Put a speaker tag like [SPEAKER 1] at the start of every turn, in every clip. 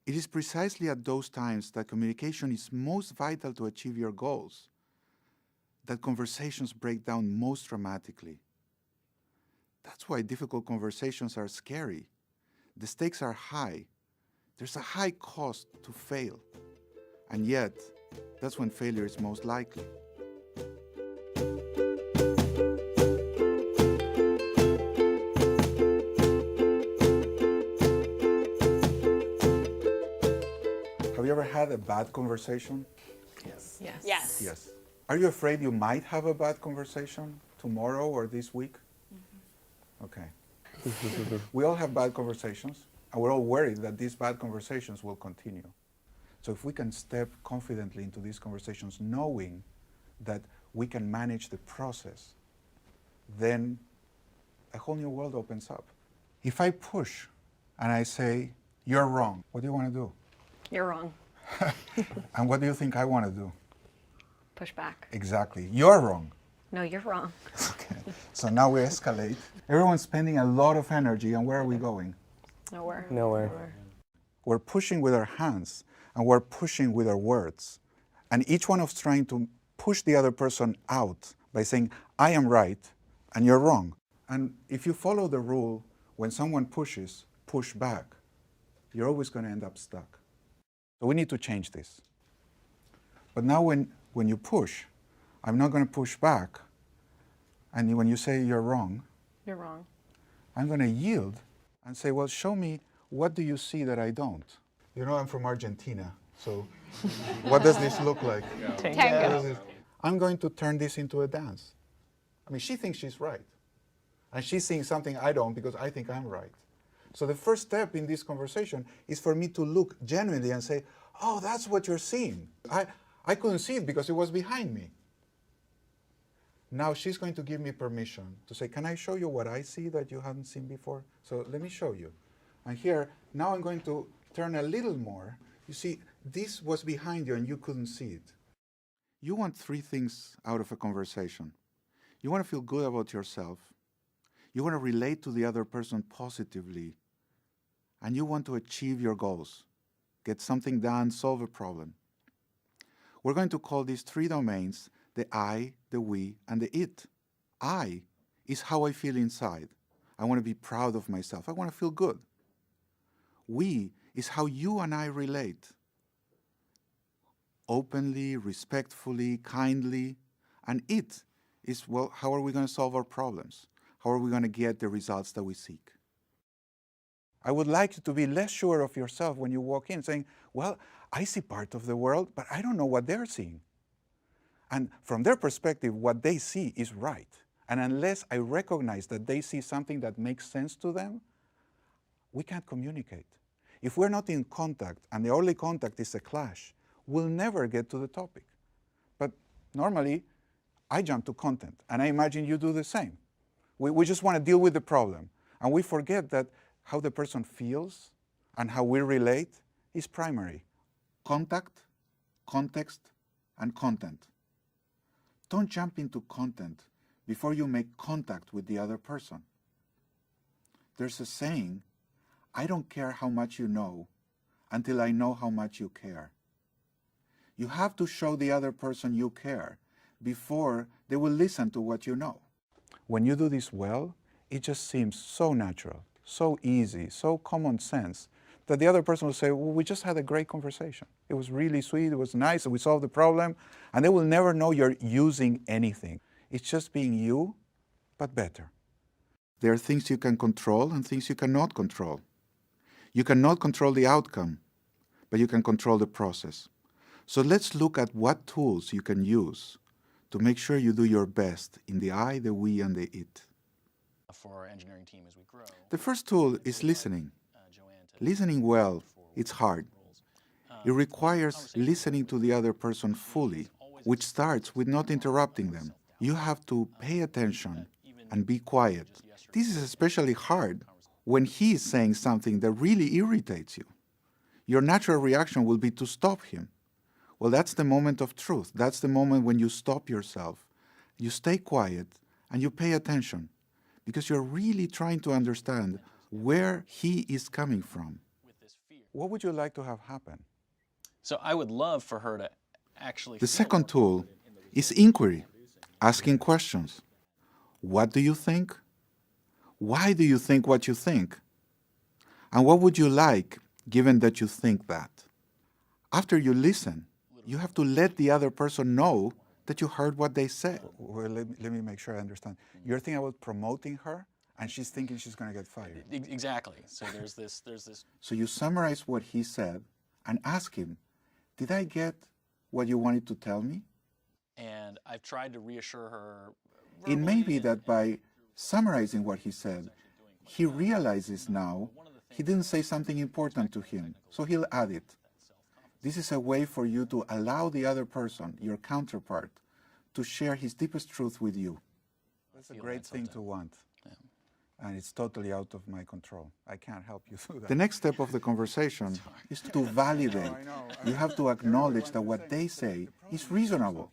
[SPEAKER 1] It is precisely at those times that communication is most vital to achieve your goals, that conversations break down most dramatically. That's why difficult conversations are scary. The stakes are high. There's a high cost to fail. And yet, that's when failure is most likely. Have you ever had a bad conversation?
[SPEAKER 2] Yes.
[SPEAKER 3] Yes.
[SPEAKER 2] Yes.
[SPEAKER 1] Yes. Are you afraid you might have a bad conversation tomorrow or this week? Okay. We all have bad conversations, and we're all worried that these bad conversations will continue. So if we can step confidently into these conversations knowing that we can manage the process, then a whole new world opens up. If I push and I say, you're wrong, what do you want to do?
[SPEAKER 3] You're wrong.
[SPEAKER 1] And what do you think I want to do?
[SPEAKER 3] Push back.
[SPEAKER 1] Exactly. You're wrong.
[SPEAKER 3] No, you're wrong.
[SPEAKER 1] Okay. So now we escalate. Everyone's spending a lot of energy, and where are we going?
[SPEAKER 3] Nowhere.
[SPEAKER 2] Nowhere.
[SPEAKER 1] We're pushing with our hands, and we're pushing with our words. And each one of us trying to push the other person out by saying, I am right, and you're wrong. And if you follow the rule, when someone pushes, push back, you're always going to end up stuck. So we need to change this. But now when you push, I'm not going to push back. And when you say you're wrong,
[SPEAKER 3] You're wrong.
[SPEAKER 1] I'm going to yield and say, well, show me, what do you see that I don't? You know, I'm from Argentina, so what does this look like?
[SPEAKER 3] Tango.
[SPEAKER 1] I'm going to turn this into a dance. I mean, she thinks she's right. And she's seeing something I don't because I think I'm right. So the first step in this conversation is for me to look genuinely and say, oh, that's what you're seeing. I couldn't see it because it was behind me. Now she's going to give me permission to say, can I show you what I see that you haven't seen before? So let me show you. And here, now I'm going to turn a little more. You see, this was behind you and you couldn't see it. You want three things out of a conversation. You want to feel good about yourself. You want to relate to the other person positively. And you want to achieve your goals. Get something done, solve a problem. We're going to call these three domains the I, the we, and the it. I is how I feel inside. I want to be proud of myself. I want to feel good. We is how you and I relate. Openly, respectfully, kindly. And it is, well, how are we going to solve our problems? How are we going to get the results that we seek? I would like you to be less sure of yourself when you walk in, saying, well, I see part of the world, but I don't know what they're seeing. And from their perspective, what they see is right. And unless I recognize that they see something that makes sense to them, we can't communicate. If we're not in contact, and the only contact is a clash, we'll never get to the topic. But normally, I jump to content, and I imagine you do the same. We just want to deal with the problem, and we forget that how the person feels and how we relate is primary. Contact, context, and content. Don't jump into content before you make contact with the other person. There's a saying, I don't care how much you know until I know how much you care. You have to show the other person you care before they will listen to what you know. When you do this well, it just seems so natural, so easy, so common sense, that the other person will say, well, we just had a great conversation. It was really sweet, it was nice, we solved the problem, and they will never know you're using anything. It's just being you, but better. There are things you can control and things you cannot control. You cannot control the outcome, but you can control the process. So let's look at what tools you can use to make sure you do your best in the I, the we, and the it.
[SPEAKER 4] For our engineering team as we grow.
[SPEAKER 1] The first tool is listening. Listening well, it's hard. It requires listening to the other person fully, which starts with not interrupting them. You have to pay attention and be quiet. This is especially hard when he is saying something that really irritates you. Your natural reaction will be to stop him. Well, that's the moment of truth. That's the moment when you stop yourself. You stay quiet and you pay attention because you're really trying to understand where he is coming from. What would you like to have happen?
[SPEAKER 4] So I would love for her to actually
[SPEAKER 1] The
[SPEAKER 4] feel
[SPEAKER 1] second
[SPEAKER 4] more
[SPEAKER 1] tool
[SPEAKER 4] confident in the
[SPEAKER 1] is inquiry, asking questions. What do you think? Why do you think what you think? And what would you like given that you think that? After you listen, you have to let the other person know that you heard what they said. Well, let me make sure I understand. You're thinking about promoting her, and she's thinking she's going to get fired.
[SPEAKER 4] Exactly. So there's this
[SPEAKER 1] So you summarize what he said and ask him, did I get what you wanted to tell me?
[SPEAKER 4] and I've tried to reassure her.
[SPEAKER 1] It may
[SPEAKER 4] verbally
[SPEAKER 1] be
[SPEAKER 4] and-
[SPEAKER 1] that
[SPEAKER 4] and
[SPEAKER 1] by summarizing what he said, he realizes now he didn't say something important to him, so he'll add it. This is a way for you to allow the other person, your counterpart, to share his deepest truth with you. That's a
[SPEAKER 4] feel
[SPEAKER 1] great
[SPEAKER 4] that
[SPEAKER 1] thing to
[SPEAKER 4] sometimes.
[SPEAKER 1] want.
[SPEAKER 4] Yeah.
[SPEAKER 1] And it's totally out of my control. I can't help you do that. The next step of the conversation is to validate. You have to acknowledge that what they say is reasonable.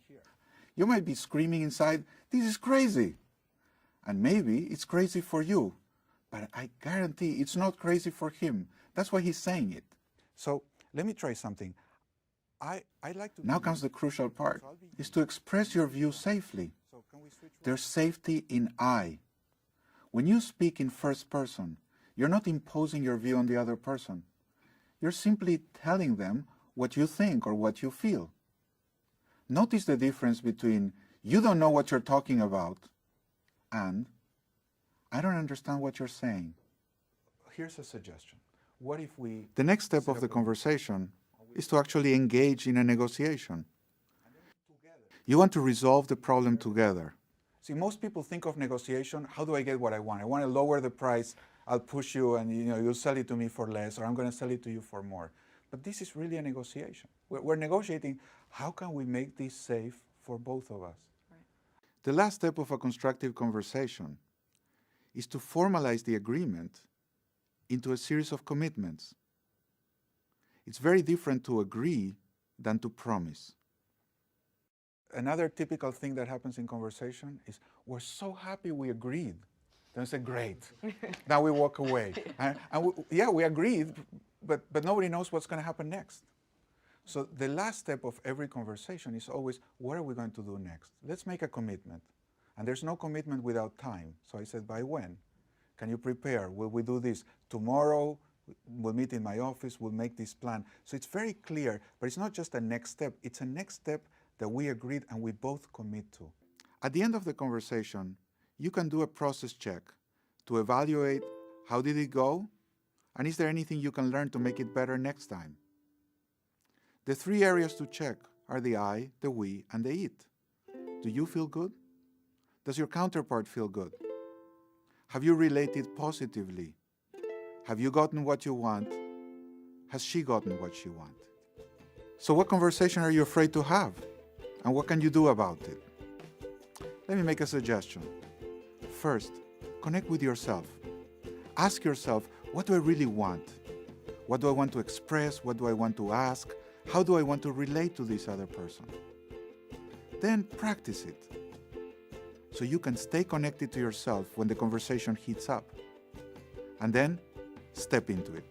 [SPEAKER 1] You might be screaming inside, this is crazy. And maybe it's crazy for you, but I guarantee it's not crazy for him. That's why he's saying it. So let me try something. I like to. Now comes the crucial part, is to express your view safely. There's safety in I. When you speak in first person, you're not imposing your view on the other person. You're simply telling them what you think or what you feel. Notice the difference between you don't know what you're talking about and I don't understand what you're saying. Here's a suggestion. What if we... The next step of the conversation is to actually engage in a negotiation. You want to resolve the problem together. See, most people think of negotiation, how do I get what I want? I want to lower the price, I'll push you and you'll sell it to me for less, or I'm going to sell it to you for more. But this is really a negotiation. We're negotiating, how can we make this safe for both of us? Right. The last step of a constructive conversation is to formalize the agreement into a series of commitments. It's very different to agree than to promise. Another typical thing that happens in conversation is we're so happy we agreed. Then we say, great. Now we walk away. We agreed, but nobody knows what's going to happen next. So the last step of every conversation is always, what are we going to do next? Let's make a commitment. And there's no commitment without time. So I said, by when? Can you prepare? Will we do this? Tomorrow, we'll meet in my office, we'll make this plan. So it's very clear, but it's not just a next step. It's a next step that we agreed and we both commit to. At the end of the conversation, you can do a process check to evaluate how did it go, and is there anything you can learn to make it better next time. The three areas to check are the I, the we, and the it. Do you feel good? Does your counterpart feel good? Have you related positively? Have you gotten what you want? Has she gotten what she wants? So what conversation are you afraid to have? And what can you do about it? Let me make a suggestion. First, connect with yourself. Ask yourself, what do I really want? What do I want to express? What do I want to ask? How do I want to relate to this other person? Then practice it, so you can stay connected to yourself when the conversation heats up. And then step into it.